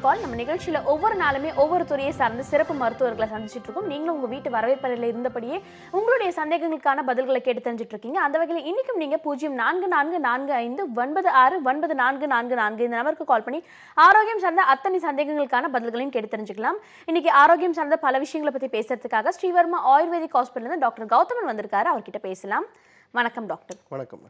கால். நம்ம நிகழ்ச்சியில ஒவ்வொரு நாளுமே ஒவ்வொரு துறையை சார்ந்த சிறப்பு மருத்துவர்களை சந்திச்சுட்டு இருக்கோம். நீங்களும் உங்க வீட்டு வரவேற்பறையில் இருந்தபடியே உங்களுடைய சந்தேகங்களுக்கான பதில்களை கேட்டு தெரிஞ்சுட்டு இருக்கீங்க. அந்த வகையில் இன்னைக்கும் நீங்க 044445969444 இந்த நம்பருக்கு கால் பண்ணி ஆரோக்கியம் சார்ந்த அத்தனை சந்தேகங்களுக்கான பதில்களையும் கேட்டு தெரிஞ்சுக்கலாம். இன்னைக்கு ஆரோக்கியம் சார்ந்த பல விஷயங்களை பத்தி பேசுறதுக்காக Sreevarma ayurvedic hospital doctor Gauthaman வந்திருக்காரு. அவர்கிட்ட பேசலாம். வணக்கம் டாக்டர். வணக்கம்.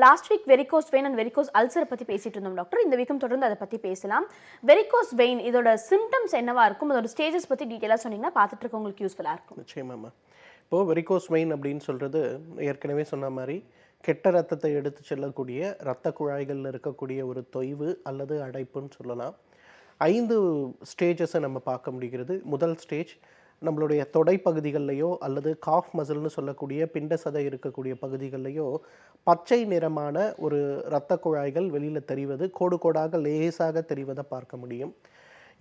Last week varicose vein and varicose அல்சரை பற்றி பேசிட்டு இருந்தோம் டாக்டர். இந்த வீக்கும் தொடர்ந்து அதை பற்றி பேசலாம். வெரிகோஸ் வெயின் இதோட சிம்டம்ஸ் என்னவா இருக்கும், அதோட ஸ்டேஜஸ் பற்றி டீட்டெயிலாக சொன்னீங்கன்னா பார்த்துட்டு இருக்கவங்களுக்கு யூஸ்ஃபுல்லாக இருக்கும். நிச்சயமாம்மா. இப்போது வெரிகோஸ் வெயின் அப்படின்னு சொல்கிறது ஏற்கனவே சொன்ன மாதிரி கெட்ட ரத்தத்தை எடுத்து செல்லக்கூடிய இரத்த குழாய்களில் இருக்கக்கூடிய ஒரு தொய்வு அல்லது அடைப்புன்னு சொல்லலாம். 5 ஸ்டேஜஸை நம்ம பார்க்க முடிகிறது. முதல் ஸ்டேஜ் நம்மளுடைய தொடை பகுதிகள்லையோ அல்லது காஃப் மசில்னு சொல்லக்கூடிய பிண்ட சதை இருக்கக்கூடிய பகுதிகள்லையோ பச்சை நிறமான ஒரு இரத்த குழாய்கள் வெளியில் தெரிவது, கோடு கோடாக லேசாக தெரிவதை பார்க்க முடியும்.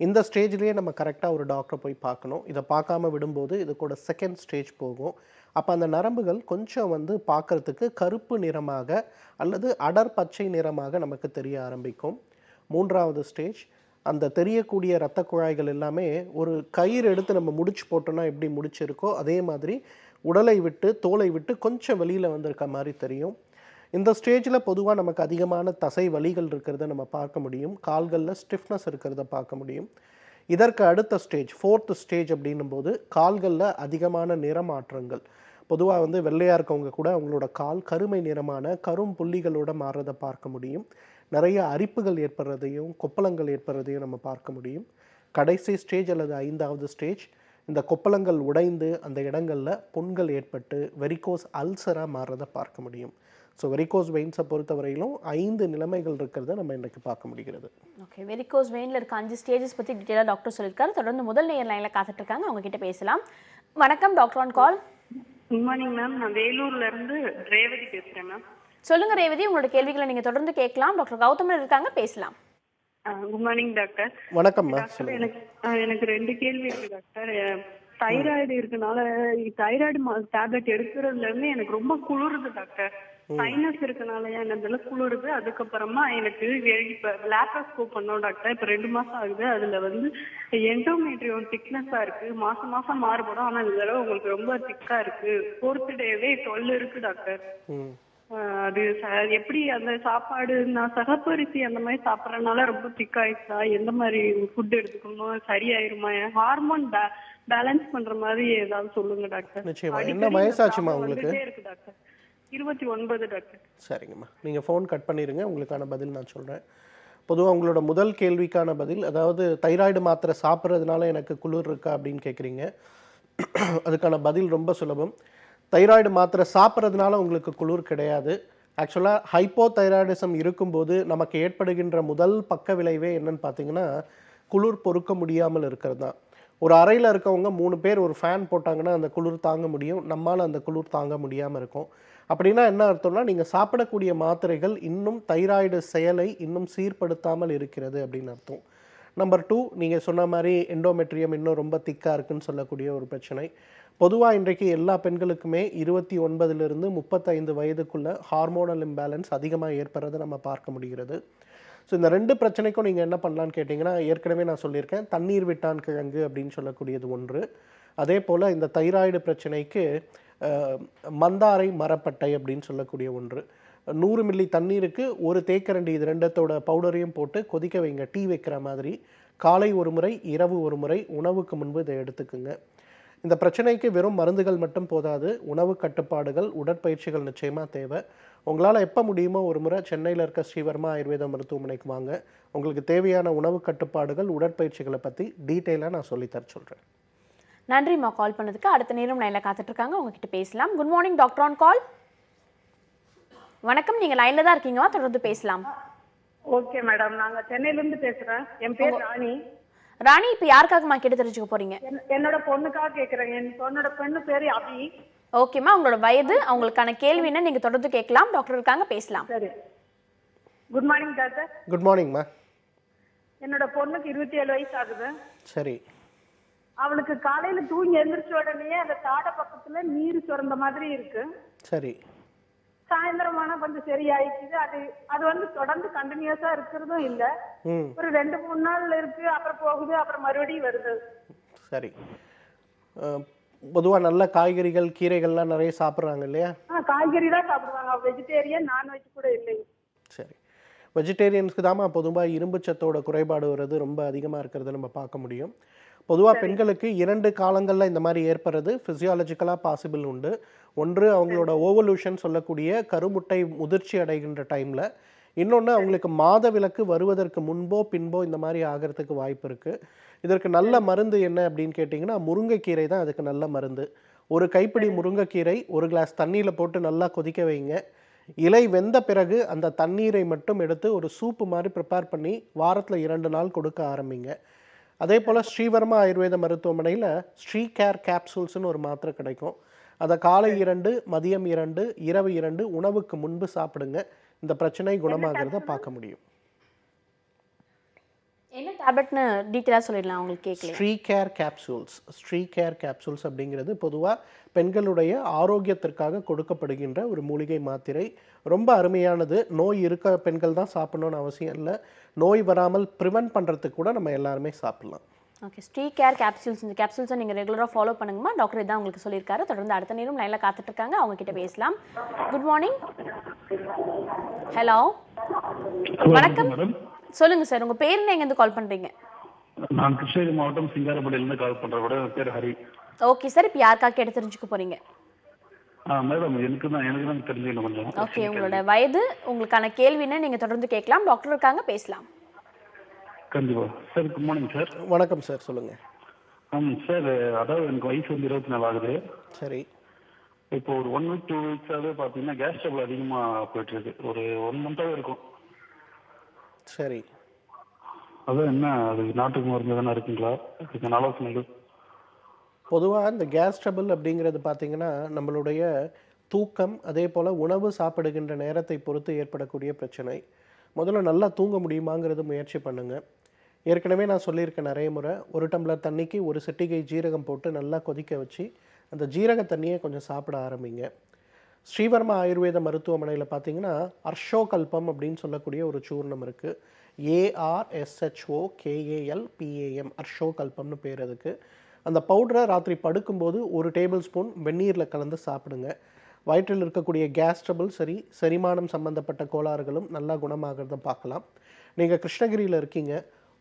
இந்த ஸ்டேஜ்லேயே நம்ம கரெக்டாக ஒரு டாக்டரை போய் பார்க்கணும். இதை பார்க்காம விடும்போது இது கூட செகண்ட் ஸ்டேஜ் போகும். அப்போ அந்த நரம்புகள் கொஞ்சம் பார்க்குறதுக்கு கருப்பு நிறமாக அல்லது அடர் பச்சை நிறமாக நமக்கு தெரிய ஆரம்பிக்கும். 3வது ஸ்டேஜ் அந்த தெரியக்கூடிய இரத்த குழாய்கள் எல்லாமே ஒரு கயிறு எடுத்து நம்ம முடிச்சு போட்டோம்னா எப்படி முடிச்சிருக்கோ அதே மாதிரி உடலை விட்டு தோலை விட்டு கொஞ்சம் வெளியில் வந்திருக்க மாதிரி தெரியும். இந்த ஸ்டேஜில் பொதுவாக நமக்கு அதிகமான தசை வலிகள் இருக்கிறத நம்ம பார்க்க முடியும். கால்களில் ஸ்டிஃப்னஸ் இருக்கிறத பார்க்க முடியும். இதற்கு அடுத்த ஸ்டேஜ் 4th ஸ்டேஜ் அப்படின்னும் போது கால்களில் அதிகமான நிறமாற்றங்கள், பொதுவாக வெள்ளையாக இருக்கவங்க கூட அவங்களோட கால் கருமை நிறமான கரும் புள்ளிகளோட மாறுறதை பார்க்க முடியும். நிறைய அரிப்புகள் ஏற்படுறதையும் கொப்பளங்கள் ஏற்படுறதையும் நம்ம பார்க்க முடியும். கடைசி ஸ்டேஜ் அல்லது 5வது ஸ்டேஜ் இந்த கொப்பளங்கள் உடைந்து அந்த இடங்களில் புண்கள் ஏற்பட்டு வெரிகோஸ் அல்சராக மாறுறதை பார்க்க முடியும். ஸோ வெரிகோஸ் வெயின்ஸை பொறுத்தவரையிலும் 5 நிலைமைகள் இருக்கிறத நம்ம இன்றைக்கு பார்க்க முடிகிறது. ஓகே, வெரிகோஸ் வெயினில் இருக்க 5 ஸ்டேஜஸ் பற்றி டீட்டெயிலாக டாக்டர் சொல்லியிருக்காரு. தொடர்ந்து முதல் நேயர் லைனில் காத்துட்டு இருக்காங்க, அவங்க கிட்ட பேசலாம். வணக்கம் doctor on call. Good morning ma'am. நான் வேலூர்ல இருந்து ரேவதி பேசுறேன் மேம். சொல்லுங்க ரேவதி, உங்களோட கேள்விகளை நீங்க தொடர்ந்து கேட்கலாம். டாக்டர் கௌதமன் இருக்காங்க, பேசலாம். Good morning doctor. வணக்கம். எனக்கு 2 கேள்வி இருக்கு டாக்டர். தைராய்டு இருக்கனால தைராய்டு டேப்லெட் எடுக்கிறதுல இருந்து எனக்கு ரொம்ப குளிருது டாக்டர். சைனஸ் இருக்கனாலயா என்னதுல குளிருது. அதுக்கப்புறமா எனக்கு இப்ப லேப்ரோஸ்கோப் பண்ணோம் டாக்டர். இப்ப 2 மாசம் ஆகுது. அதுல எண்டோமெட்ரியம் திக்னஸா இருக்கு. மாசம் மாசம் மாறுபடும். ஆனா இந்த தடவை உங்களுக்கு ரொம்ப திக்கா இருக்கு. 4th டேவே 12 இருக்கு டாக்டர். அது எப்படி அந்த சாப்பாடு நான் சகப்பரிசி அந்த மாதிரி சாப்பிட்றதுனால ரொம்ப திக்காயிடுச்சா, எந்த மாதிரி ஃபுட் எடுத்துக்கணும், சரியாயிருமா, ஹார்மோன் பேலன்ஸ் பண்ற மாதிரி ஏதாவது சொல்லுங்க டாக்டர். நிச்சயமா. என்ன வயசாச்சுமா உங்களுக்கு? இருக்கு டாக்டர். 29 டாக்டர். சரிங்கம்மா, நீங்கள் ஃபோன் கட் பண்ணிடுங்க, உங்களுக்கான பதில் நான் சொல்கிறேன். பொதுவாக உங்களோட முதல் கேள்விக்கான பதில், அதாவது தைராய்டு மாத்திரை சாப்பிட்றதுனால எனக்கு குளிர் இருக்கா அப்படின்னு கேட்குறீங்க. அதுக்கான பதில் ரொம்ப சுலபம். தைராய்டு மாத்திரை சாப்பிட்றதுனால உங்களுக்கு குளிர் கிடையாது. ஆக்சுவலாக ஹைப்போதைராய்டிசம் இருக்கும்போது நமக்கு ஏற்படுகின்ற முதல் பக்க விளைவே என்னன்னு பார்த்தீங்கன்னா குளிர் பொறுக்க முடியாமல் இருக்கிறது தான். ஒரு அறையில் இருக்கவங்க 3 பேர் ஒரு ஃபேன் போட்டாங்கன்னா அந்த குளிர் தாங்க முடியும், நம்மால் அந்த குளிர் தாங்க முடியாமல் இருக்கும். அப்படின்னா என்ன அர்த்தம்னா நீங்கள் சாப்பிடக்கூடிய மாத்திரைகள் இன்னும் தைராய்டு செயலை இன்னும் சீர்படுத்தாமல் இருக்கிறது அப்படின்னு அர்த்தம். நம்பர் 2, நீங்கள் சொன்ன மாதிரி எண்டோமெட்ரியம் இன்னும் ரொம்ப திக்காக இருக்குன்னு சொல்லக்கூடிய ஒரு பிரச்சனை. பொதுவாக இன்றைக்கு எல்லா பெண்களுக்குமே 29லிருந்து 35 வயதுக்குள்ள ஹார்மோனல் இம்பேலன்ஸ் அதிகமாக ஏற்படுறதை நம்ம பார்க்க முடிகிறது. ஸோ இந்த 2 பிரச்சனைக்கும் நீங்கள் என்ன பண்ணலான்னு கேட்டிங்கன்னா, ஏற்கனவே நான் சொல்லியிருக்கேன், தண்ணீர் விட்டான் கிழங்கு அப்படின்னு சொல்லக்கூடியது ஒன்று. அதே போல் இந்த தைராய்டு பிரச்சனைக்கு மந்தாரை மரப்பட்டை அப்படின்னு சொல்லக்கூடிய ஒன்று. 100 மில்லி தண்ணீருக்கு 1 தேக்கரண்டி இது 2த்தோட பவுடரையும் போட்டு கொதிக்க வைங்க, டீ வைக்கிற மாதிரி. காலை ஒரு முறை, இரவு ஒரு முறை, உணவுக்கு முன்பு இதை எடுத்துக்குங்க. இந்த பிரச்சனைக்கு வெறும் மருந்துகள் மட்டும் போதாது, உணவு கட்டுப்பாடுகள், உடற்பயிற்சிகள் நிச்சயமாக தேவை. உங்களால் எப்போ முடியுமோ ஒரு முறை சென்னையில் இருக்க ஸ்ரீவர்மா ஆயுர்வேத மருத்துவமனைக்கு வாங்க. உங்களுக்கு தேவையான உணவு கட்டுப்பாடுகள், உடற்பயிற்சிகளை பற்றி டீட்டெயிலாக நான் சொல்லித்தர சொல்கிறேன். நன்றிம்மா கால் பண்ணதுக்கு. அடுத்த நேரம் லைனில் காத்துட்டு இருக்காங்க, உங்ககிட்ட பேசலாம். குட் மார்னிங் டாக்டர் ஆன் கால். வணக்கம், நீங்க லைன்ல தான் இருக்கீங்கம்மா, தொடர்ந்து பேசலாம். ஓகே மேடம், நாங்க சென்னையில இருந்து பேசுறேன். என் பேர் ராணி. ராணி, இப்ப யாருக்காகமா கேட்டு தெரிஞ்சுக்க போறீங்க? என்னோட பொண்ணுக்காக கேக்குறேன். என் பொண்ணோட பெண்ணு பேரு அபி. ஓகேம்மா, உங்களோட வயது, அவங்களுக்கான கேள்வி என்ன நீங்க தொடர்ந்து கேட்கலாம். டாக்டர் இருக்காங்க, பேசலாம். சரி. Good morning doctor. குட் மார்னிங்மா. என்னோட பொண்ணுக்கு 27 வயசு ஆகுது. சரி. அவளுக்கு காலையில தூங்கி எழுந்திரிச்ச உடனே அந்த தாடை பக்கத்துல நீர் சுரந்த மாதிரி இருக்கு. சரி. சாயந்தரமான கொஞ்சம் சரியாயிடுச்சு. அது அது வந்து தொடர்ந்து கண்டினியூஸா இருக்கிறதும் இல்ல. ம் ஒரு 2-3 நாள் இருக்கு, அப்புறம் போகுது, அப்புறம் மறுபடியும் வருது. சரி. பொதுவாக நல்ல காய்கறிகள் கீரைகள்லாம் நிறைய சாப்பிட்றாங்க இல்லையா? காய்கறி தான் சாப்பிடுவாங்க. வெஜிடேரியன், நான்வெஜ் கூட இல்லை. சரி. வெஜிடேரியன்ஸ்க்கு தாம்மா பொதுவாக இரும்பு சத்தோட குறைபாடு வர்றது ரொம்ப அதிகமாக இருக்கிறத நம்ம பார்க்க முடியும். பொதுவாக பெண்களுக்கு 2 காலங்களில் இந்த மாதிரி ஏற்படுறது ஃபிசியாலஜிக்கலாக பாசிபிள் உண்டு. ஒன்று அவங்களோட ஓவல்யூஷன் சொல்லக்கூடிய கருமுட்டை முதிர்ச்சி அடைகின்ற டைமில், இன்னொன்று அவங்களுக்கு மாதவிலக்கு வருவதற்கு முன்போ பின்போ இந்த மாதிரி ஆகிறதுக்கு வாய்ப்பு இருக்குது. இதற்கு நல்ல மருந்து என்ன அப்படின்னு கேட்டிங்கன்னா, முருங்கைக்கீரை தான் அதுக்கு நல்ல மருந்து. ஒரு கைப்பிடி முருங்கைக்கீரை 1 கிளாஸ் தண்ணியில் போட்டு நல்லா கொதிக்க வைங்க. இலை வெந்த பிறகு அந்த தண்ணீரை மட்டும் எடுத்து ஒரு சூப்பு மாதிரி ப்ரிப்பேர் பண்ணி வாரத்தில் 2 நாள் கொடுக்க ஆரம்பிங்க. அதே போல் ஸ்ரீவர்மா ஆயுர்வேத மருத்துவமனையில் ஸ்ரீ கேர் கேப்சூல்ஸ்னு ஒரு மாத்திரை கிடைக்கும். அதை காலை 2, மதியம் 2, இரவு 2 உணவுக்கு முன்பு சாப்பிடுங்க. இந்த பிரச்சனை குணமாகிறத பார்க்க முடியும். என்ன டேப்லெட்னு டீட்டெயிலாக சொல்லிடலாம் உங்களுக்கு கேட்கல. ஸ்ரீ கேர் கேப்சூல்ஸ் அப்படிங்கிறது பொதுவாக பெண்களுடைய ஆரோக்கியத்திற்காக கொடுக்கப்படுகின்ற ஒரு மூலிகை மாத்திரை. ரொம்ப அருமையானது. நோய் இருக்க பெண்கள் தான் சாப்பிடணும்னு அவசியம் இல்லை. நோய் வராமல் ப்ரிவென்ட் பண்ணுறதுக்கு கூட நம்ம எல்லாருமே சாப்பிடலாம். ஓகே, ஸ்ரீ கேர் கேப்சூல்ஸ், இந்த கேப்சூல்ஸை நீங்கள் ரெகுலராக ஃபாலோ பண்ணுங்கம்மா. டாக்டர் இதான் உங்களுக்கு சொல்லியிருக்காரு. தொடர்ந்து அடுத்த நேரம் லைனில் காத்துட்டு இருக்காங்க, அவங்க கிட்ட பேசலாம். Good morning. ஹலோ, வணக்கம். சொல்லுங்க சார், உங்க பேர் என்ன, எங்கேருந்து கால் பண்றீங்க? நான் கிருஷ்ணகிரி மாவட்டம் சிங்காரப்பட்டியிலிருந்து கால் பண்றேன். என் பேர் ஹரி. ஓகே சார், இப்போ யாருக்காக கேட்டு தெரிஞ்சுக்க போறீங்க? மேடம் எனக்கு தான் தெரிஞ்சுக்கணும் கொஞ்சம். ஓகே, உங்களோட வயது, உங்களுக்கான கேள்வி என்ன, நீங்க தொடர்ந்து கேட்கலாம். டாக்டர் இருக்காங்க, பேசலாம். கண்டிப்பா சார். Good morning sir. வணக்கம் சார், சொல்லுங்க. சார், அதாவது எனக்கு வயசு வந்து 24 ஆகுது. சரி. இப்போ ஒரு 1 வீக் 2 வீக்ஸாவே பாத்தீங்கன்னா கேஸ் ட்ரபிள் அதிகமா போயிட்டு இருக்கு. ஒரு 1 மந்தாவே இருக்கும். சரி. அதான் என்ன, அது நாட்டுக்கு மருந்து தானே இருக்குங்களா? இதுக்கு ஆலோசனைகள். பொதுவாக இந்த கேஸ் ட்ரபிள் அப்படிங்கிறது பார்த்தீங்கன்னா நம்மளுடைய தூக்கம், அதே போல் உணவு சாப்பிடுகின்ற நேரத்தை பொறுத்து ஏற்படக்கூடிய பிரச்சனை. முதல்ல நல்லா தூங்க முடியுமாங்கிறது முயற்சி பண்ணுங்கள். ஏற்கனவே நான் சொல்லியிருக்கேன் நிறைய முறை, 1 டம்ளர் தண்ணிக்கு 1 சிட்டிகை ஜீரகம் போட்டு நல்லா கொதிக்க வச்சு அந்த ஜீரக தண்ணியை கொஞ்சம் சாப்பிட ஆரம்பிங்க. ஸ்ரீவர்மா ஆயுர்வேத மருத்துவமனையில் பார்த்தீங்கன்னா அர்ஷோகல்பம் அப்படின்னு சொல்லக்கூடிய ஒரு சூர்ணம் இருக்குது. ARSHOKALPAM, அர்ஷோகல்பம்னு பேர் அதுக்கு. அந்த பவுடரை ராத்திரி படுக்கும்போது 1 டேபிள் ஸ்பூன் வெந்நீரில் கலந்து சாப்பிடுங்க. வயிற்றில் இருக்கக்கூடிய கேஸ் ட்ரபிள் சரி, செரிமானம் சம்பந்தப்பட்ட கோளாறுகளும் நல்லா குணமாகிறத பார்க்கலாம். நீங்கள் கிருஷ்ணகிரியில் இருக்கீங்க,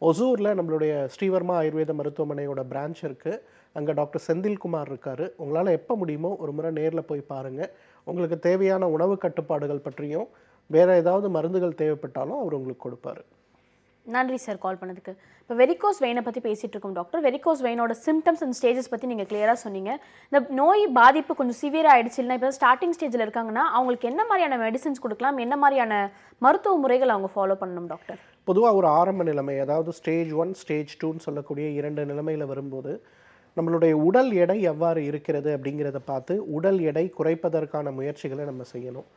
ஒசூரில் நம்மளுடைய ஸ்ரீவர்மா ஆயுர்வேத மருத்துவமனையோட பிரான்ச் இருக்குது. அங்கே டாக்டர் செந்தில்குமார் இருக்கார். உங்களால் எப்போ முடியுமோ ஒரு முறை நேரில் போய் பாருங்கள். உங்களுக்கு தேவையான உணவு கட்டுப்பாடுகள் பற்றியும் வேறு ஏதாவது மருந்துகள் தேவைப்பட்டாலும் அவர் உங்களுக்கு கொடுப்பார். நன்றி சார் கால் பண்ணதுக்கு. இப்போ வெரிகோஸ் வெயினை பற்றி பேசிகிட்டு இருக்கோம் டாக்டர். வெரிகோஸ் வெயினோட சிம்டம்ஸ் அண்ட் ஸ்டேஜஸ் பற்றி நீங்கள் கிளியராக சொன்னீங்க. இந்த நோய் பாதிப்பு கொஞ்சம் சிவியராக ஆகிடுச்சு, இல்லைனா இப்போ ஸ்டார்டிங் ஸ்டேஜில் இருக்காங்கன்னா அவங்களுக்கு என்ன மாதிரியான மெடிசின்ஸ் கொடுக்கலாம், என்ன மாதிரியான மருத்துவ முறைகள் அவங்க ஃபாலோ பண்ணணும் டாக்டர்? பொதுவாக ஒரு ஆரம்ப நிலைமை, அதாவது ஸ்டேஜ் 1 ஸ்டேஜ் 2ன்னு சொல்லக்கூடிய 2 நிலைமையில் வரும்போது நம்மளுடைய உடல் எடை எவ்வாறு இருக்கிறது அப்படிங்கிறத பார்த்து உடல் எடை குறைப்பதற்கான முயற்சிகளை நம்ம செய்யணும்.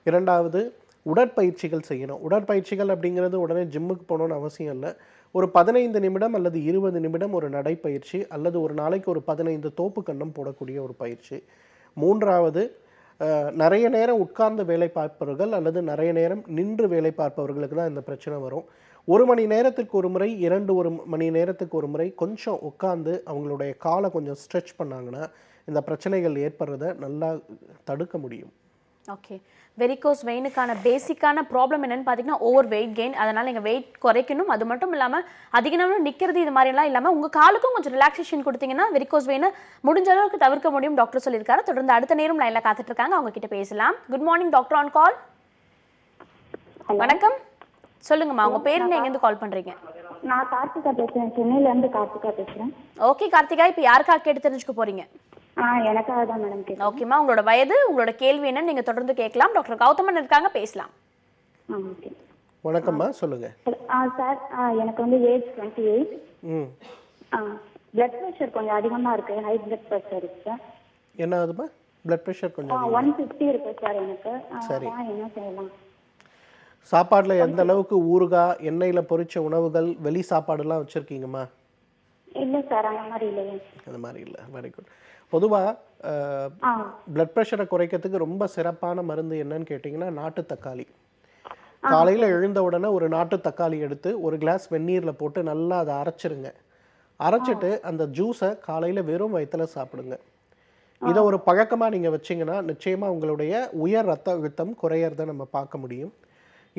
2வது உடற்பயிற்சிகள் செய்யணும். உடற்பயிற்சிகள் அப்படிங்கிறது உடனே ஜிம்முக்கு போகணுன்னு அவசியம் இல்லை. ஒரு 15 நிமிடம் அல்லது 20 நிமிடம் ஒரு நடைப்பயிற்சி, அல்லது ஒரு நாளைக்கு ஒரு 15 தோப்பு கன்னம் போடக்கூடிய ஒரு பயிற்சி. 3வது நிறைய நேரம் உட்கார்ந்து வேலை பார்ப்பவர்கள் அல்லது நிறைய நேரம் நின்று வேலை பார்ப்பவர்களுக்கு தான் இந்த பிரச்சனை வரும். 1 மணி நேரத்துக்கு ஒரு முறை, 1 மணி நேரத்துக்கு ஒரு முறை கொஞ்சம் உட்கார்ந்து அவங்களுடைய காலை கொஞ்சம் ஸ்ட்ரெச் பண்ணாங்கன்னா இந்த பிரச்சனைகள் ஏற்படுறத நல்லா தடுக்க முடியும். ஓகே, வெரிகோஸ் வெயினுக்கான பேசிக்கான ப்ராப்ளம் என்னன்னு பார்த்தீங்கன்னா ஓவர் வெயிட் கெயின். அதனால் நீங்கள் வெயிட் குறைக்கணும். அது மட்டும் இல்லாமல் அதிக நேரம் நிற்கிறது இது மாதிரிலாம் இல்லாமல் உங்கள் காலுக்கும் கொஞ்சம் ரிலாக்ஸேஷன் கொடுத்தீங்கன்னா வெரிகோஸ் வெயினை முடிஞ்ச அளவுக்கு தவிர்க்க முடியும் டாக்டர் சொல்லியிருக்காரு. தொடர்ந்து அடுத்த நேரம் லைனில் காத்துட்டு இருக்காங்க, அவங்க கிட்ட பேசலாம். குட் மார்னிங் டாக்டர் ஆன் கால். வணக்கம், சொல்லுங்கம்மா, உங்கள் பேர் என்ன, எங்கேருந்து கால் பண்ணுறீங்க? நான் கார்த்திகா பேசுகிறேன், சென்னையிலேருந்து கார்த்திகா பேசுகிறேன். ஓகே கார்த்திகா, இப்போ யாருக்காக கேட்டு தெரிஞ்சுக்க போகிறீங்க? எனக்காக தான் மேடம் கேட்குறேன். ஓகேம்மா, உங்களோட வயது, உங்களோட கேள்வி என்னன்னு நீங்கள் தொடர்ந்து கேட்கலாம். டாக்டர் கௌதமன் இருக்காங்க, பேசலாம். ஓகே. வணக்கம்மா, சொல்லுங்கள். சார், எனக்கு வந்து ஏஜ் 28. பிளட் ப்ரெஷர் கொஞ்சம் அதிகமாக இருக்குது, ஹை பிளட் ப்ரெஷர் இருக்குது சார். என்ன ஆகுதுமா? பிளட் ப்ரெஷர் கொஞ்சம் 150 இருக்குது சார் எனக்கு. சரி, என்ன செய்யலாம்? சாப்பாட்டில் எந்த அளவுக்கு ஊறுகாய், எண்ணெயில் பொரிச்ச உணவுகள், வெளி சாப்பாடுலாம் வச்சுருக்கீங்கம்மா? இல்லை சார், அந்த மாதிரி இல்லையே. அந்த மாதிரி இல்லை. Very good. பொதுவாக ஆ பிளட் ப்ரெஷரை குறைக்கிறதுக்கு ரொம்ப சிறப்பான மருந்து என்னன்னு கேட்டிங்கன்னா நாட்டு தக்காளி. காலையில் எழுந்த உடனே ஒரு நாட்டு தக்காளி எடுத்து ஒரு கிளாஸ் வெந்நீரில் போட்டு நல்லா அதை அரைச்சிருங்க. அரைச்சிட்டு அந்த ஜூஸை காலையில் வெறும் வயிற்றுல சாப்பிடுங்க. இதை ஒரு பழக்கமாக நீங்கள் வச்சிங்கன்னா நிச்சயமாக உங்களுடைய உயர் ரத்த அழுத்தம் குறையறதை நம்ம பார்க்க முடியும்.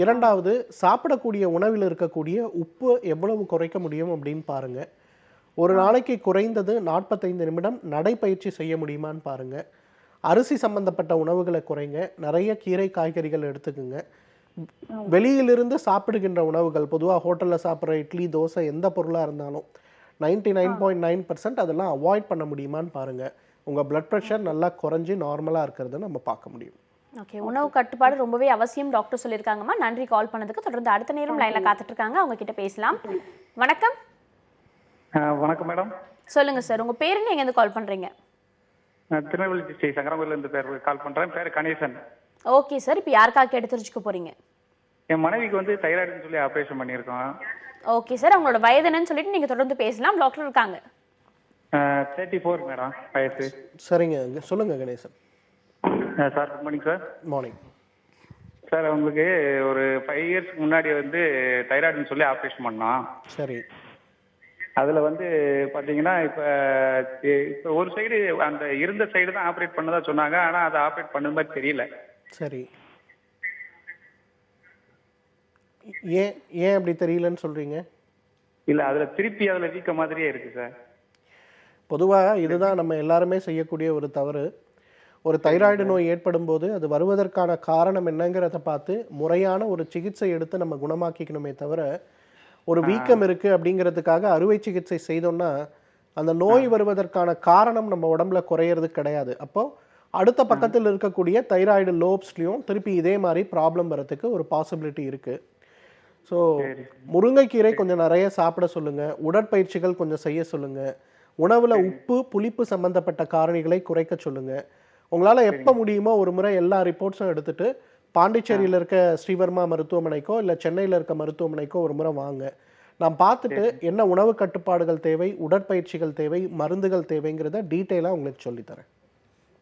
இரண்டாவது, சாப்பிடக்கூடிய உணவில் இருக்கக்கூடிய உப்பு எவ்வளவு குறைக்க முடியும் அப்படின்னு பாருங்கள். ஒரு நாளைக்கு குறைந்தது 45 நிமிடம் நடைப்பயிற்சி செய்ய முடியுமான்னு பாருங்கள். அரிசி சம்பந்தப்பட்ட உணவுகளை குறைங்க. நிறைய கீரை காய்கறிகள் எடுத்துக்குங்க. வெளியிலிருந்து சாப்பிடுகின்ற உணவுகள், பொதுவாக ஹோட்டலில் சாப்பிட்ற இட்லி தோசை எந்த பொருளாக இருந்தாலும் 99.9% அதெல்லாம் அவாய்ட் பண்ண முடியுமான்னு பாருங்கள். உங்கள் பிளட் ப்ரெஷர் நல்லா குறைஞ்சி நார்மலாக இருக்கிறத நம்ம பார்க்க முடியும். ஓகே, உணவு கட்டுப்பாடு ரொம்பவே அவசியம் டாக்டர் சொல்லியிருக்காங்கம்மா. நன்றி கால் பண்ணதுக்கு. தொடர்ந்து அடுத்த நேரம் லைனில் காத்துட்டு இருக்காங்க, அவங்க கிட்ட பேசலாம். வணக்கம். வணக்கம் மேடம். சொல்லுங்க சார், உங்க பேர் என்ன, எங்கேருந்து கால் பண்றீங்க? நான் திருநெல்வேலி டிஸ்ட்ரிக்ட் சங்கரங்கோயிலேருந்து கால் பண்ணுறேன். பேர் கணேசன். ஓகே சார், இப்போ யாருக்காக எடுத்து தெரிஞ்சுக்க போறீங்க? என் மனைவிக்கு வந்து தைராய்டுன்னு சொல்லி ஆப்ரேஷன் பண்ணியிருக்கோம். ஓகே சார், அவங்களோட வயது என்னன்னு சொல்லிட்டு நீங்க தொடர்ந்து பேசலாம். டாக்டர் இருக்காங்க. 34 மேடம் வயசு. சரிங்க, சொல்லுங்கள் Ganesan. Sir good morning sir. Morning sir அவங்களுக்கு ஒரு 5 இயர்ஸ்க்கு முன்னாடி வந்து தைராய்டுன்னு சொல்லி ஆப்ரேஷன் பண்ணோம். சரி. அதில் வந்து பார்த்தீங்கன்னா இப்போ ஒரு சைடு அந்த இருந்த சைடு தான் ஆப்ரேட் பண்ணதா சொன்னாங்க. ஆனால் அதை ஆப்ரேட் பண்ணது மாதிரி தெரியல. சரி, ஏன் ஏன் அப்படி தெரியலன்னு சொல்கிறீங்க? இல்லை அதில் திருப்பி அதில் வீக்க மாதிரியே இருக்குது சார். பொதுவாக இதுதான் நம்ம எல்லாருமே செய்யக்கூடிய ஒரு தவறு. ஒரு தைராய்டு நோய் ஏற்படும் போது அது வருவதற்கான காரணம் என்னங்கிறத பார்த்து முறையான ஒரு சிகிச்சை எடுத்து நம்ம குணமாக்கிக்கணுமே தவிர, ஒரு வீக்கம் இருக்குது அப்படிங்கிறதுக்காக அறுவை சிகிச்சை செய்தோம்னா அந்த நோய் வருவதற்கான காரணம் நம்ம உடம்புல குறையிறது கிடையாது. அப்போ அடுத்த பக்கத்தில் இருக்கக்கூடிய தைராய்டு லோப்ஸ்லையும் திருப்பி இதே மாதிரி ப்ராப்ளம் வரதுக்கு ஒரு பாசிபிலிட்டி இருக்குது. ஸோ முருங்கைக்கீரை கொஞ்சம் நிறைய சாப்பிட சொல்லுங்கள். உடற்பயிற்சிகள் கொஞ்சம் செய்ய சொல்லுங்கள். உணவில் உப்பு புளிப்பு சம்பந்தப்பட்ட காரணிகளை குறைக்க சொல்லுங்கள். உங்களால் எப்போ முடியுமோ ஒரு முறை எல்லா ரிப்போர்ட்ஸும் எடுத்துகிட்டு பாண்டிச்சேரியில் இருக்க ஸ்ரீவர்மா மருத்துவமனைக்கோ இல்லை சென்னையில் இருக்க மருத்துவமனைக்கோ ஒரு முறை வாங்க. நான் பார்த்துட்டு என்ன உணவு கட்டுப்பாடுகள் தேவை, உடற்பயிற்சிகள் தேவை, மருந்துகள் தேவைங்கிறத டீட்டெயிலாக உங்களுக்கு சொல்லித்தரேன்.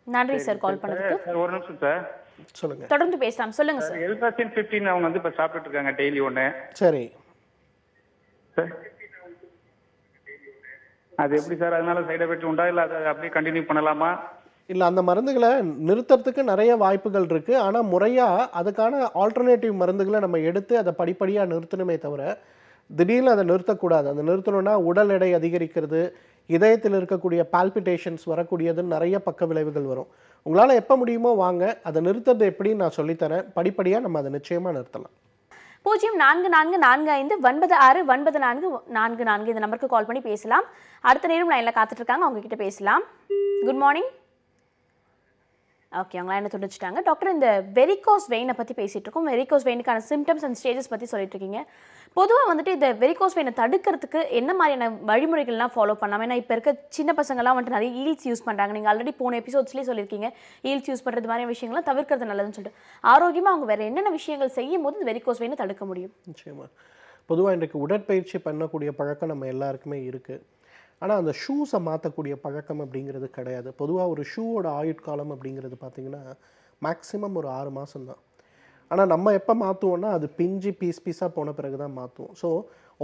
நன்றி சார் கால் பண்ணதுக்கு. சார் ஒரு நிமிஷம் சார். சொல்லுங்க. தொடர்ந்து பேசலாம். சொல்லுங்க சார். எல்ட்ராசின் 15 அவங்க வந்து இப்போ சாப்பிட்டுட்டு இருக்காங்க டெய்லி ஒன்று. சரி சார் அது எப்படி சார்? அதனால சைடு எஃபெக்ட் உண்டா இல்லை அதை அப்படியே கண்டினியூ பண்ணலாமா? இல்லை, அந்த மருந்துகளை நிறுத்துறதுக்கு நிறைய வாய்ப்புகள் இருக்குது. ஆனால் முறையாக அதுக்கான ஆல்டர்னேட்டிவ் மருந்துகளை நம்ம எடுத்து அதை படிப்படியாக நிறுத்தணுமே தவிர திடீர்னு அதை நிறுத்தக்கூடாது. அதை நிறுத்தணும்னா உடல் எடை அதிகரிக்கிறது, இதயத்தில் இருக்கக்கூடிய பால்பிட்டேஷன்ஸ் வரக்கூடியதுன்னு நிறைய பக்க விளைவுகள் வரும். உங்களால் எப்போ முடியுமோ வாங்க. அதை நிறுத்துறது எப்படின்னு நான் சொல்லித்தரேன். படிப்படியாக நம்ம அதை நிச்சயமாக நிறுத்தலாம். 044445969444 இந்த நம்பருக்கு கால் பண்ணி பேசலாம். அடுத்த நேரம் லைனில் காத்துட்டு இருக்காங்க, அவங்க கிட்ட பேசலாம். Good morning. ஓகே, அவங்க லைனை துடிச்சிட்டாங்க. டாக்டர், இந்த வெரிகோஸ் வெயினை பற்றி பேசிகிட்டு இருக்கோம். வெரிகோஸ் வெயினுக்கான சிம்டம்ஸ் அண்ட் ஸ்டேஜஸ் பற்றி சொல்லிட்டு இருக்கீங்க. பொதுவாக வந்துட்டு இந்த வெரிகோஸ் வெயினை தடுக்கிறதுக்கு என்ன மாதிரியான வழிமுறைகள்லாம் ஃபாலோ பண்ணாமல்? ஏன்னா இப்போ இருக்க சின்ன பசங்கள்லாம் வந்துட்டு நிறைய ஈல்ஸ் யூஸ் பண்ணுறாங்க. நீங்கள் ஆல்ரெடி போன எபிசோட்ஸ்லேயே சொல்லியிருக்கீங்க ஈல்ஸ் யூஸ் பண்ணுறது மாதிரி விஷயங்கள்லாம் தவிர்க்கிறது நல்லதுன்னு சொல்லிட்டு. ஆரோக்கியமாக அவங்க வேறு என்னென்ன விஷயங்கள் செய்யும் போது இந்த வெரிகோஸ் வெயினை தடுக்க முடியும்? நிச்சயமாக. பொதுவாக இன்றைக்கு உடற்பயிற்சி பண்ணக்கூடிய பழக்கம் நம்ம எல்லாருக்குமே இருக்குது. ஆனால் அந்த ஷூஸை மாற்றக்கூடிய பழக்கம் அப்படிங்கிறது கிடையாது. பொதுவாக ஒரு ஷூவோட ஆயுட்காலம் அப்படிங்கிறது பார்த்திங்கன்னா மேக்ஸிமம் ஒரு 6 மாதம் தான். ஆனால் நம்ம எப்போ மாற்றுவோன்னா அது பிஞ்சு பீஸாக போன பிறகு தான் மாற்றுவோம். ஸோ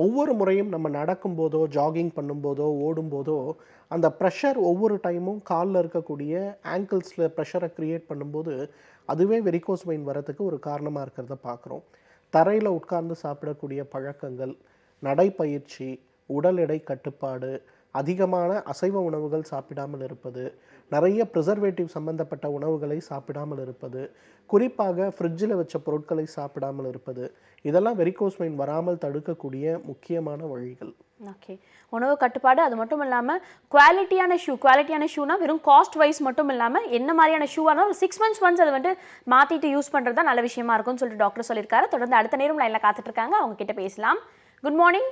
ஒவ்வொரு முறையும் நம்ம நடக்கும்போதோ ஜாகிங் பண்ணும்போதோ ஓடும்போதோ அந்த ப்ரெஷர் ஒவ்வொரு டைமும் காலில் இருக்கக்கூடிய ஆங்கிள்ஸில் ப்ரெஷரை க்ரியேட் பண்ணும்போது அதுவே வெரிகோஸ் வெயின் வரத்துக்கு ஒரு காரணமாக இருக்கிறத பார்க்குறோம். தரையில் உட்கார்ந்து சாப்பிடக்கூடிய பழக்கங்கள், நடைப்பயிற்சி, உடல் எடை கட்டுப்பாடு, அதிகமான அசைவ உணவுகள் சாப்பிடாமல் இருப்பது, நிறைய ப்ரிசர்வேட்டிவ் சம்பந்தப்பட்ட உணவுகளை சாப்பிடாமல் இருப்பது, குறிப்பாக ஃப்ரிட்ஜில் வச்ச பொருட்களை சாப்பிடாமல் இருப்பது, இதெல்லாம் வெரிகோஸ் வெயின் வராமல் தடுக்கக்கூடிய முக்கியமான வழிகள். ஓகே, உணவு கட்டுப்பாடு, அது மட்டும் இல்லாமல் குவாலிட்டியான ஷூனா வெறும் காஸ்ட் வைஸ் மட்டும் இல்லாமல் என்ன மாதிரியான ஷூவாக இருந்தாலும் 6 months ஒன்ஸ் அதை வந்துட்டு மாற்றிட்டு யூஸ் பண்ணுறது தான் நல்ல விஷயமா இருக்கும்னு சொல்லிட்டு டாக்டர் சொல்லியிருக்காரு. தொடர்ந்து அடுத்த நேரம் லைனில் காத்துட்டு இருக்காங்க, அவங்க கிட்ட பேசலாம். Good morning.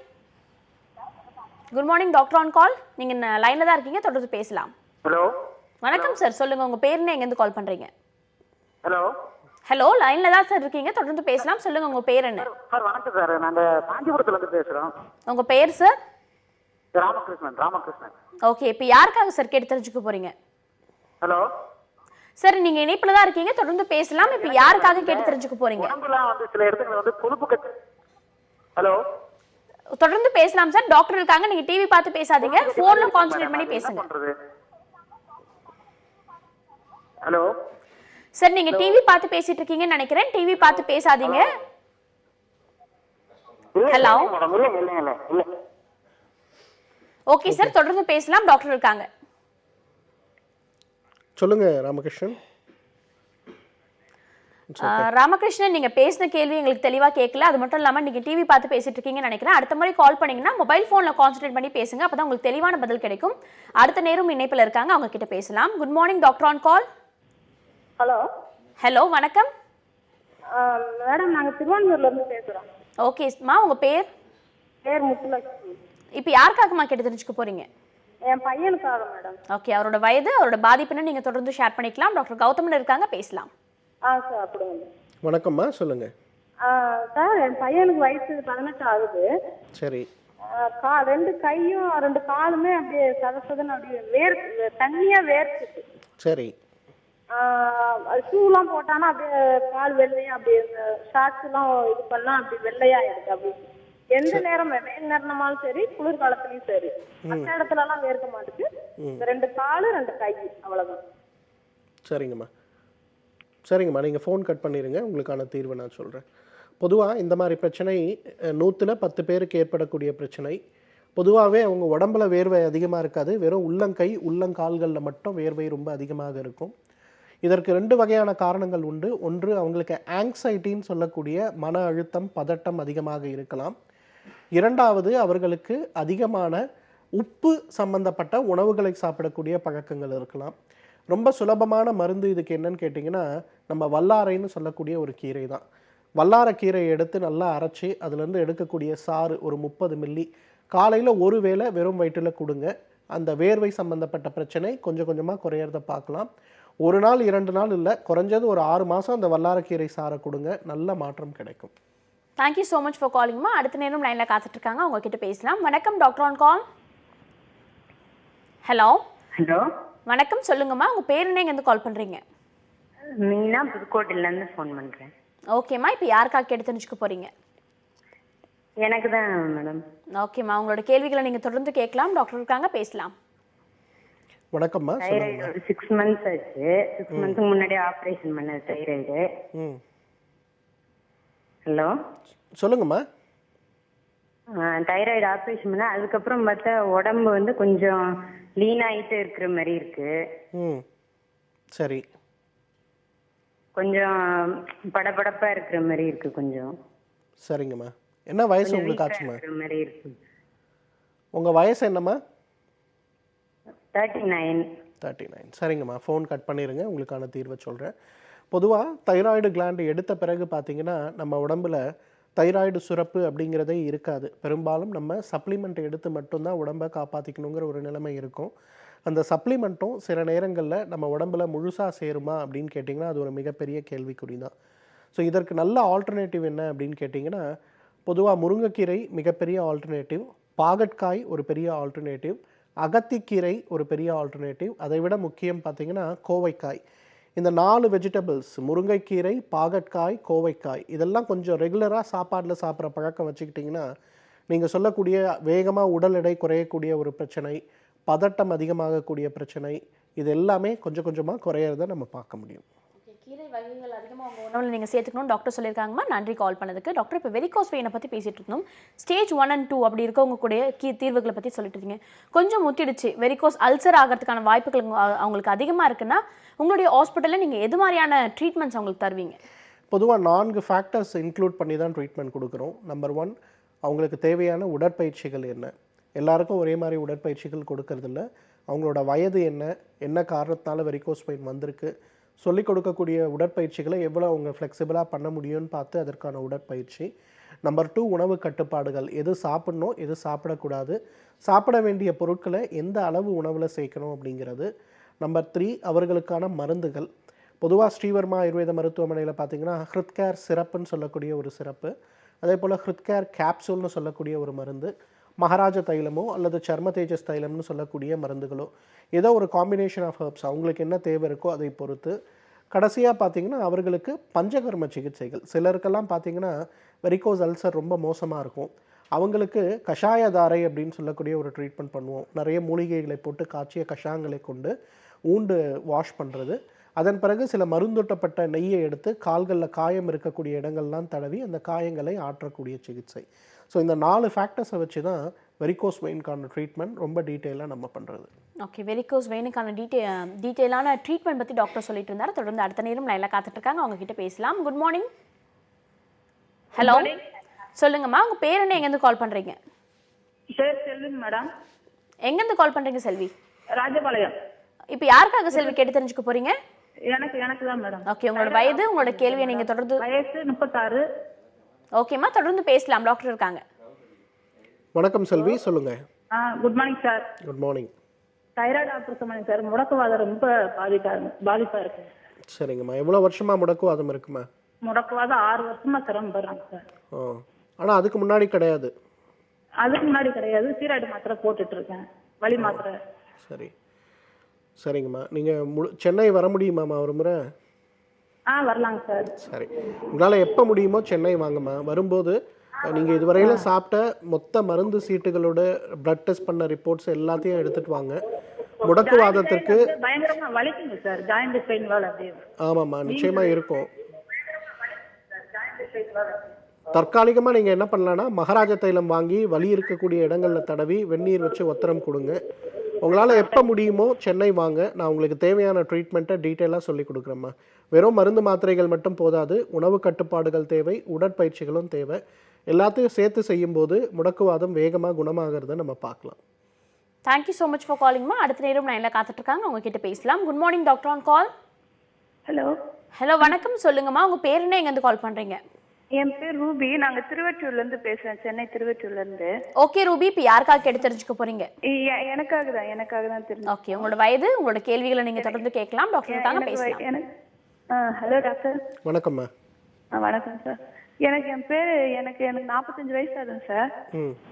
Good morning, doctor on கால். நீங்கள் லைனில் தான் இருக்கீங்க, தொடர்ந்து பேசலாம். ஹலோ, வணக்கம் சார், சொல்லுங்கள் உங்கள் பேர் என்ன, எங்கேருந்து கால் பண்ணுறீங்க? ஹலோ ஹலோ, லைனில் தான் சார் இருக்கீங்க, தொடர்ந்து பேசலாம். சொல்லுங்கள் உங்கள் பேர் என்ன? சார் வணக்கம் சார், நாங்கள் காஞ்சிபுரத்துலேருந்து பேசுகிறோம். உங்கள் பேர் சார்? ராமகிருஷ்ணன். ஓகே, இப்போ யாருக்காக சார் கேட்டு தெரிஞ்சுக்க போகிறீங்க? ஹலோ. சார் நீங்க இணைப்புல தான் இருக்கீங்க, தொடர்ந்து பேசலாம். இப்ப யாருக்காக கேட்டு தெரிஞ்சுக்க போறீங்க? உடம்புலாம் வந்து சில இடத்துல வந்து கொழுப்பு கட்டு. ஹலோ. தொடர்ந்து பேசலாம் சார். டாக்டர் இருக்காங்க, நீங்க டிவி பார்த்து பேசாதீங்க, போன்ல கான்சென்ட்ரேட் பண்ணி பேசுங்க. ஹலோ. சார் நீங்க டிவி பார்த்து பேசிட்டு இருக்கீங்கன்னு நினைக்கிறேன், டிவி பார்த்து பேசாதீங்க. ஹலோ. ஓகே சார், தொடர்ந்து பேசலாம், டாக்டர் இருக்காங்க. சொல்லுங்க ராமகிருஷ்ணன். ராமகிருஷ்ணன், நீங்க பேசின கேள்வி எங்களுக்கு தெளிவா கேட்கல. அது மட்டும் இல்லாம நீங்க டிவி பார்த்து பேசிட்டு இருக்கீங்கன்னு நினைக்கிறேன். அடுத்த முறை கால் பண்ணீங்கன்னா மொபைல் போன்ல கான்சென்ட்ரேட் பண்ணி பேசுங்க, அப்பதான் உங்களுக்கு தெளிவான பதில் கிடைக்கும். அடுத்த நேரம் இணைப்புல இருக்காங்க, அவங்க கிட்ட பேசலாம். Good morning, doctor on call. Hello. Hello, வணக்கம் மேடம், நாங்க திருவான்மூர்ல இருந்து பேசுறோம். ஓகேம்மா, உங்க பேர்? பேர் முத்துலட்சுமி. இப்போ யாருக்காகமா கேட்டு தெரிஞ்சுக்க போறீங்க? என் பையனுக்காக மேடம். ஓகே, அவரோட வயது, அவரோட பாதிப்புன்னு நீங்க தொடர்ந்து ஷேர் பண்ணிக்கலாம். டாக்டர் கௌதமன் இருக்காங்க, பேசலாம். சார் அப்படிங்க. வணக்கம்மா, சொல்லுங்க. சார், என் பையனுக்கு வயசு 18 ஆகுது. சரி. ரெண்டு கையும் 2 காலுமே அப்படியே சதசதன்னு அப்படியே தண்ணியா வேர்க்குது. சரி. ஷூலாம் போட்டானா அப்படியே கால் வெள்ளையா, அப்படியே ஷார்ட்ஸ் எல்லாம் இது பண்ணா அப்படி வெள்ளையா இருக்கு. அப்படி எந்த நேரம் வெயில் நேரமாலும் சரி, குளிர்காலத்துலயும் சரி, மற்ற இடத்துல எல்லாம் வேர்க்க மாட்டுது. இந்த 2 காலு 2 கை, அவ்வளவுதான். சரிங்கம்மா, சரிங்கம்மா, நீங்கள் ஃபோன் கட் பண்ணிடுங்க, உங்களுக்கான தீர்வை நான் சொல்கிறேன். பொதுவாக இந்த மாதிரி பிரச்சனை 100ல் 10 பேருக்கு ஏற்படக்கூடிய பிரச்சனை. பொதுவாகவே அவங்க உடம்புல வேர்வை அதிகமாக இருக்காது, வெறும் உள்ளங்கை உள்ளங்கால்களில் மட்டும் வேர்வை ரொம்ப அதிகமாக இருக்கும். இதற்கு 2 வகையான காரணங்கள் உண்டு. ஒன்று, அவங்களுக்கு ஆங்ஸைட்டின்னு சொல்லக்கூடிய மன அழுத்தம், பதட்டம் அதிகமாக இருக்கலாம். இரண்டாவது, அவர்களுக்கு அதிகமான உப்பு சம்பந்தப்பட்ட உணவுகளை சாப்பிடக்கூடிய பழக்கங்கள் இருக்கலாம். ரொம்ப சுலபமான மருந்து இதுக்கு என்னன்னு கேட்டிங்கன்னா, நம்ம வல்லாரைன்னு சொல்லக்கூடிய ஒரு கீரை தான். வல்லாரக்கீரையை எடுத்து நல்லா அரைச்சி அதிலேருந்து எடுக்கக்கூடிய சாறு ஒரு 30 மில்லி காலையில் ஒரு வேளை வெறும் வயிற்றில் கொடுங்க. அந்த வேர்வை சம்பந்தப்பட்ட பிரச்சனை கொஞ்சம் கொஞ்சமாக குறையிறத பார்க்கலாம். 1 நாள் 2 நாள் இல்லை, குறைஞ்சது ஒரு 6 மாதம் அந்த வல்லாரக்கீரை சாரை கொடுங்க, நல்ல மாற்றம் கிடைக்கும். தேங்க்யூ ஸோ மச் ஃபார் காலிங்மா. அடுத்த நேரம் லைனில் காத்துட்டு இருக்காங்க, அவங்க கிட்ட பேசலாம். வணக்கம், doctor on call. Hello. Hello, வணக்கம், சொல்லுங்கம்மா, உங்க பேர் என்ன, எங்கேருந்து கால் பண்றீங்க? மீனா, புதுக்கோட்டையிலேருந்து ஃபோன் பண்ணுறேன். ஓகேம்மா, இப்போ யாருக்காக கேட்டு தெரிஞ்சுக்க போறீங்க? எனக்கு தான் மேடம். ஓகேம்மா, உங்களோட கேள்விகளை நீங்க தொடர்ந்து கேட்கலாம், டாக்டர் இருக்காங்க, பேசலாம். வணக்கம்மா, தைராய்டு ஒரு 6 மந்த்ஸ் ஆச்சு. 6 மந்த்ஸ்க்கு முன்னாடி ஆப்ரேஷன் பண்ணது தைராய்டு. ஹலோ, சொல்லுங்கம்மா. தைராய்டு ஆப்ரேஷன் பண்ண அதுக்கப்புறம் பார்த்தா உடம்பு வந்து கொஞ்சம் லீன் ஆகிட்டு இருக்கிற மாதிரி இருக்கு. சரி. கொஞ்சம் படபடப்பா இருக்கிற மாதிரி இருக்கு கொஞ்சம். சரிங்கம்மா, என்ன வயசு உங்களுக்கு ஆச்சுமா? மாதிரி இருக்கு. உங்க வயசு என்னம்மா? 39. சரிங்கம்மா, ஃபோன் கட் பண்ணிடுங்க, உங்களுக்கான தீர்வை சொல்கிறேன். பொதுவாக தைராய்டு கிளாண்டு எடுத்த பிறகு பார்த்தீங்கன்னா நம்ம உடம்புல தைராய்டு சுரப்பு அப்படிங்கிறதே இருக்காது. பெரும்பாலும் நம்ம சப்ளிமெண்ட் எடுத்து மட்டும்தான் உடம்பை காப்பாற்றிக்கணுங்கிற ஒரு நிலைமை இருக்கும். அந்த சப்ளிமெண்ட்டும் சில நேரங்களில் நம்ம உடம்புல முழுசாக சேருமா அப்படின்னு கேட்டிங்கன்னா அது ஒரு மிகப்பெரிய கேள்விக்குறி தான். ஸோ இதற்கு நல்ல ஆல்டர்னேட்டிவ் என்ன அப்படின்னு கேட்டிங்கன்னா, பொதுவாக முருங்கைக்கீரை மிகப்பெரிய ஆல்டர்னேட்டிவ், பாகற்காய் ஒரு பெரிய ஆல்டர்னேட்டிவ், அகத்திக்கீரை ஒரு பெரிய ஆல்டர்னேட்டிவ், அதை விட முக்கியம் பார்த்திங்கன்னா கோவைக்காய். இந்த 4 வெஜிடபிள்ஸ், முருங்கைக்கீரை, பாகற்காய், கோவைக்காய், இதெல்லாம் கொஞ்சம் ரெகுலராக சாப்பாட்டில் சாப்பிட்ற பழக்கம் வச்சுக்கிட்டிங்கன்னா நீங்கள் சொல்லக்கூடிய வேகமாக உடல் எடை குறையக்கூடிய ஒரு பிரச்சனை, பதட்டம் அதிகமாகக்கூடிய பிரச்சனை, இது எல்லாமே கொஞ்சம் கொஞ்சமாக குறையிறத நம்ம பார்க்க முடியும். கீரை வகைகள் அதிகமாக உங்கள் உணவில் நீங்கள் சேர்த்துக்கணும் டாக்டர் சொல்லியிருக்காங்கம்மா. நன்றி கால் பண்ணதுக்கு. டாக்டர், இப்போ வெரிகோஸ் வெயினை பற்றி பேசிகிட்டு இருந்தோம். ஸ்டேஜ் 1 and 2 அப்படி இருக்கவங்க கூட தீர்வுகளை பற்றி சொல்லிட்டு இருக்கீங்க. கொஞ்சம் முத்திடுச்சு, வெரிகோஸ் அல்சர் ஆகிறதுக்கான வாய்ப்புகள் அவங்களுக்கு அதிகமாக இருக்குன்னா உங்களுடைய ஹாஸ்பிட்டலில் நீங்கள் எது மாதிரியான ட்ரீட்மெண்ட்ஸ் அவங்களுக்கு தருவீங்க? பொதுவாக 4 ஃபேக்டர்ஸ் இன்க்ளூட் பண்ணி தான் ட்ரீட்மெண்ட் கொடுக்குறோம். நம்பர் 1, அவங்களுக்கு தேவையான உடற்பயிற்சிகள் என்ன. எல்லாருக்கும் ஒரே மாதிரி உடற்பயிற்சிகள் கொடுக்கறதில்ல. அவங்களோட வயது என்ன, என்ன காரணத்தினால வெரிகோஸ் வெயின் வந்திருக்கு, சொல்லிக் கொடுக்கக்கூடிய உடற்பயிற்சிகளை எவ்வளோ அவங்க ஃப்ளெக்சிபிளாக பண்ண முடியும்னு பார்த்து அதற்கான உடற்பயிற்சி. நம்பர் 2, உணவு கட்டுப்பாடுகள், எது சாப்பிட்ணும் எது சாப்பிடக்கூடாது, சாப்பிட வேண்டிய பொருட்களை எந்த அளவு உணவில் சேர்க்கணும் அப்படிங்கிறது. நம்பர் 3, அவர்களுக்கான மருந்துகள். பொதுவாக ஸ்ரீவர்மா ஆயுர்வேத மருத்துவமனையில் பார்த்திங்கன்னா ஹிருத்கேர் சிரப்புன்னு சொல்லக்கூடிய ஒரு சிறப்பு, அதே போல் ஹிருத்கேர் கேப்சூல்னு சொல்லக்கூடிய ஒரு மருந்து, மகாராஜ தைலமோ அல்லது சர்ம தேஜஸ் தைலம்னு சொல்லக்கூடிய மருந்துகளோ, ஏதோ ஒரு காம்பினேஷன் ஆஃப் ஹெர்ப்ஸ் அவங்களுக்கு என்ன தேவை இருக்கோ அதை பொறுத்து. கடைசியாக பார்த்தீங்கன்னா அவர்களுக்கு பஞ்சகர்ம சிகிச்சைகள். சிலருக்கெல்லாம் பார்த்தீங்கன்னா வெரிகோஸ் அல்சர் ரொம்ப மோசமாக இருக்கும். அவங்களுக்கு கஷாயதாரை அப்படின்னு சொல்லக்கூடிய ஒரு ட்ரீட்மெண்ட் பண்ணுவோம். நிறைய மூலிகைகளை போட்டு காய்ச்சிய கஷாயங்களை கொண்டு ஊண்டு வாஷ் பண்ணுறது. அதன் பிறகு சில மருந்தூட்டப்பட்ட நெய்யை எடுத்து கால்களில் காயம் இருக்கக்கூடிய இடங்கள்லாம் தடவி அந்த காயங்களை ஆற்றக்கூடிய சிகிச்சை. ஸோ இந்த 4 ஃபேக்டர்ஸை வச்சு தான் வெரிகோஸ் வெயின்கான ட்ரீட்மெண்ட் ரொம்ப டீட்டெயிலாக நம்ம பண்ணுறது. ஓகே, வெரிகோஸ் வெயினுக்கான டீட்டெயிலான ட்ரீட்மெண்ட் பற்றி டாக்டர் சொல்லிட்டு இருந்தார். தொடர்ந்து அடுத்த நேரம் லைனில் காத்துட்டு இருக்காங்க, அவங்க கிட்ட பேசலாம். Good morning. ஹலோ, சொல்லுங்கம்மா, உங்கள் பேர் என்ன, எங்கேருந்து கால் பண்ணுறீங்க? பேர் செல்விங்க மேடம். எங்கேருந்து கால் பண்ணுறீங்க செல்வி? ராஜபாளையம். இப்போ யாருக்காக செல்வி கேட்டு தெரிஞ்சுக்க போறீங்க? எனக்கு தான் மேடம். ஓகே, உங்களோட வயது, உங்களோட கேள்வியை நீங்கள் தொடர்ந்து. வயசு 36. ஓகேம்மா, தொடர்ந்து பேசலாம், டாக்டர் இருக்காங்க. வணக்கம் செல்வி, சொல்லுங்க. Good morning sir. Good morning. Thyroid operation பண்ணி சார். முடக்குவாதம் ரொம்ப பாதிப்பா இருக்கு. சரிங்கம்மா, எவ்வளோ வருஷமா முடக்குவாதம் இருக்குமா? முடக்குவாதம் 6 வருஷமா சிரமப்படுறாங்க சார். ஆனால் அதுக்கு முன்னாடி கிடையாது? அதுக்கு முன்னாடி கிடையாது. ஸ்டீராய்டு மாத்திரை போட்டுட்டு இருக்கேன், வலி மாத்திரை. சரி, சரிங்கம்மா. நீங்கள் சென்னை வர முடியுமாம்மா ஒரு முறை? வரலாங்க சார். சரி, உங்களால் எப்போ முடியுமோ சென்னை வாங்கம்மா. வரும்போது நீங்கள் இதுவரையில் சாப்பிட்ட மொத்த மருந்து சீட்டுகளோட பிளட் டெஸ்ட் பண்ண ரிப்போர்ட்ஸ் எல்லாத்தையும் எடுத்துகிட்டு வாங்க. முடக்குவாதத்திற்கு பயங்கரமா வலிக்குங்க சார். ஜாயிண்ட் பெயின் வேலை அப்படியே. ஆமாம்மா, நிச்சயமாக இருக்கும். தற்காலிகமாக நீங்கள் என்ன பண்ணலான்னா மகாராஜ தைலம் வாங்கி வலி இருக்கக்கூடிய இடங்களில் தடவி வெந்நீர் வச்சு ஒத்தரம் கொடுங்க. உங்களால் எப்போ முடியுமோ சென்னை வாங்க. நான் உங்களுக்கு தேவையான ட்ரீட்மெண்ட்டை டீட்டெயிலாக சொல்லி கொடுக்குறேம்மா. வெறும் மருந்து மாத்திரைகள் மட்டும் போதாது, உணவு கட்டுப்பாடுகள் தேவை, உடற்பயிற்சிகளும் தேவை. எல்லாத்தையும் சேர்த்து செய்யும்போது முடக்குவாதம் வேகமாக குணமாகிறத நம்ம பார்க்கலாம். தேங்க்யூ ஸோ மச் ஃபார் காலிங்மா. அடுத்த நேரம் நான் எல்லாம் காத்துட்டு இருக்காங்க, அவங்க கிட்ட பேசலாம். Good morning doctor on call. Hello. Hello, வணக்கம், சொல்லுங்கம்மா, உங்க பேர் என்ன, எங்கேருந்து கால் பண்றீங்க? என் பேர் ரூபி. நாங்க திருவற்றூர்ல இருந்து பேசுறேன், சென்னை திருவற்றூர்ல இருந்து. ஓகே ரூபி, இப்போ யாருக்காக கேட்டு தெரிஞ்சுக்க போறீங்க? எனக்காக தான் தெரியும். ஓகே, உங்களோட வயது, உங்களோட கேள்விகளை நீங்க தொடர்ந்து கேட்கலாம், டாக்டர் இருக்காங்க, பேசலாம். Hello doctor. வணக்கம்மா. வணக்கம் சார். எனக்கு 45 வயசு ஆகுதுங்க சார்.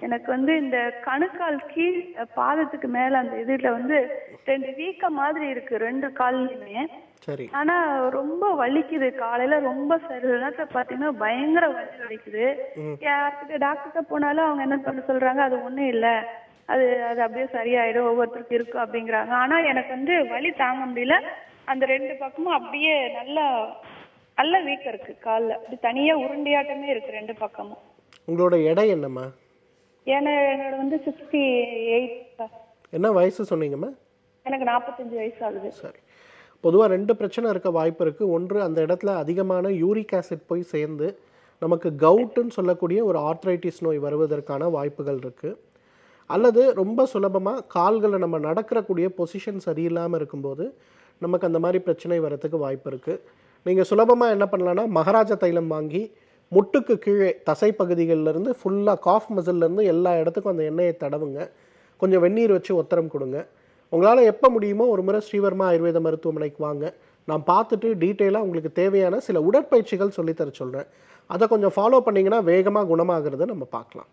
எனக்கு இந்த கணுக்கால் கீழ் பாதத்துக்கு மேல அந்த இதுல 2 வீக்க மாதிரி இருக்கு 2 கால்லையுமே. சரி. ஆனா ரொம்ப வலிக்குது. காலையில ரொம்ப சில நேரத்துல பாத்தீங்கன்னா பயங்கர வலி வலிக்குது. யார்கிட்ட டாக்டர்கிட்ட போனாலும் அவங்க என்ன பண்ண சொல்றாங்க, அது ஒண்ணும் இல்ல, அது அப்படியே சரியாயிடும், ஒவ்வொருத்தருக்கு இருக்கும் அப்படிங்கிறாங்க. ஆனா எனக்கு வலி தாங்க முடியல. அந்த 2 பக்கமும் அப்படியே நல்ல வீக்கம் இருக்கு. காலில் அப்படி தனியா உருண்டையாட்டமே இருக்கு 2 பக்கமும். உங்களோட எடை என்னம்மா? என்னோட 68. என்ன வயசு சொன்னீங்கம்மா? எனக்கு 45 வயசு ஆகுது. சரி, பொதுவாக 2 பிரச்சனை இருக்க வாய்ப்பு இருக்குது. ஒன்று, அந்த இடத்துல அதிகமான யூரிக் ஆசிட் போய் சேர்ந்து நமக்கு கவுட்டுன்னு சொல்லக்கூடிய ஒரு ஆர்த்ரைட்டிஸ் நோய் வருவதற்கான வாய்ப்புகள் இருக்குது. அல்லது ரொம்ப சுலபமாக கால்களை நம்ம நடக்கிறக்கூடிய பொசிஷன் சரியில்லாமல் இருக்கும்போது நமக்கு அந்த மாதிரி பிரச்சனை வரத்துக்கு வாய்ப்பு இருக்குது. நீங்கள் சுலபமாக என்ன பண்ணலான்னா மகாராஜ தைலம் வாங்கி முட்டுக்கு கீழே தசை பகுதிகளிலேருந்து ஃபுல்லாக காஃப் மசில்லேருந்து எல்லா இடத்துக்கும் அந்த எண்ணெயை தடவுங்க. கொஞ்சம் வெந்நீர் வச்சு ஒத்தரம் கொடுங்க. உங்களால் எப்போ முடியுமோ ஒரு முறை ஸ்ரீவர்மா ஆயுர்வேத மருத்துவமனைக்கு வாங்க. நான் பார்த்துட்டு டீட்டெயிலாக உங்களுக்கு தேவையான சில உடற்பயிற்சிகள் சொல்லித்தர சொல்கிறேன். அதை கொஞ்சம் ஃபாலோ பண்ணிங்கன்னா வேகமாக குணமாகிறத நம்ம பார்க்கலாம்.